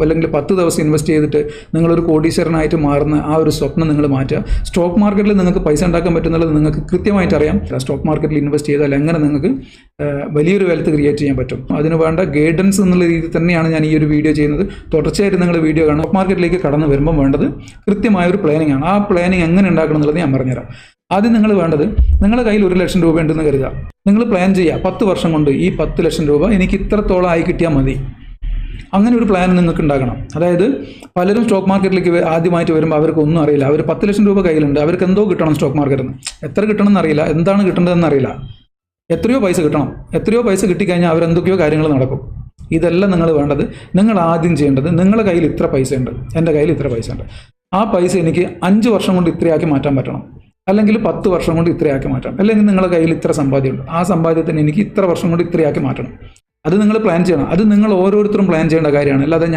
അല്ലെങ്കിൽ 10 ദിവസം ഇൻവെസ്റ്റ് ചെയ്തിട്ട് നിങ്ങളൊരു കോടീശ്വരനായിട്ട് മാറുന്ന ആ ഒരു സ്വപ്നം നിങ്ങൾ മാറ്റുക. സ്റ്റോക്ക് മാർക്കറ്റിൽ നിങ്ങൾക്ക് പൈസ ഉണ്ടാക്കാൻ പറ്റുന്നുള്ളത് നിങ്ങൾക്ക് കൃത്യമായിട്ട് അറിയാം. സ്റ്റോക്ക് മാർക്കറ്റിൽ ഇൻവെസ്റ്റ് ചെയ്താൽ എങ്ങനെ നിങ്ങൾക്ക് വലിയൊരു വെൽത്ത് ക്രിയേറ്റ് ചെയ്യാൻ പറ്റും. അതിന് വേണ്ട ഗൈഡൻസ് എന്നുള്ള രീതിയിൽ തന്നെയാണ് ഞാൻ ഈ ഒരു വീഡിയോ ചെയ്യുന്നത്. തുടർച്ചയായിട്ട് നിങ്ങൾ വീഡിയോ കാണും. സ്റ്റോക്ക് മാർക്കറ്റിലേക്ക് കടന്നു വരുമ്പോൾ വേണ്ടത് കൃത്യമായൊരു പ്ലാനിങ് ആണ്. ആ പ്ലാനിങ് എങ്ങനെ ഉണ്ടാക്കണം എന്നുള്ളത് ഞാൻ പറഞ്ഞുതരാം. ആദ്യം നിങ്ങൾ വേണ്ടത്, നിങ്ങളുടെ കയ്യിൽ 1 ലക്ഷം രൂപ ഉണ്ടെന്ന് കരുതുക. നിങ്ങൾ പ്ലാൻ ചെയ്യുക, 10 വർഷം കൊണ്ട് ഈ 10 ലക്ഷം രൂപ എനിക്ക് ഇത്രത്തോളം ആയി കിട്ടിയാൽ മതി. അങ്ങനെ ഒരു പ്ലാൻ നിങ്ങൾക്ക് ഉണ്ടാക്കണം. അതായത് പലരും സ്റ്റോക്ക് മാർക്കറ്റിലേക്ക് ആദ്യമായിട്ട് വരുമ്പോൾ അവർക്കൊന്നും അറിയില്ല. അവർ 10 ലക്ഷം രൂപ കയ്യിലുണ്ട്, അവർക്ക് എന്തോ കിട്ടണം സ്റ്റോക്ക് മാർക്കറ്റിൽ നിന്ന്. എത്ര കിട്ടണം എന്നറിയില്ല, എന്താണ് കിട്ടേണ്ടതെന്ന് അറിയില്ല. എത്രയോ പൈസ കിട്ടണം. എത്രയോ പൈസ കിട്ടിക്കഴിഞ്ഞാൽ അവരെന്തൊക്കെയോ കാര്യങ്ങൾ നടക്കും. ഇതെല്ലാം നിങ്ങൾ വേണ്ടത്, നിങ്ങൾ ആദ്യം ചെയ്യേണ്ടത്, നിങ്ങളുടെ കയ്യിൽ ഇത്ര പൈസ ഉണ്ട്, എൻ്റെ കയ്യിൽ ഇത്ര പൈസ ഉണ്ട്, ആ പൈസ എനിക്ക് 5 വർഷം കൊണ്ട് ഇത്രയാക്കി മാറ്റാൻ പറ്റണം, അല്ലെങ്കിൽ 10 വർഷം കൊണ്ട് ഇത്രയാക്കി മാറ്റണം, അല്ലെങ്കിൽ നിങ്ങളുടെ കയ്യിൽ ഇത്ര സമ്പാദ്യമുണ്ട്, ആ സമ്പാദ്യത്തിന് എനിക്ക് ഇത്ര വർഷം കൊണ്ട് ഇത്രയാക്കി മാറ്റണം. അത് നിങ്ങൾ പ്ലാൻ ചെയ്യണം. അത് നിങ്ങൾ ഓരോരുത്തരും പ്ലാൻ ചെയ്യേണ്ട കാര്യമാണ്. അല്ലാതെ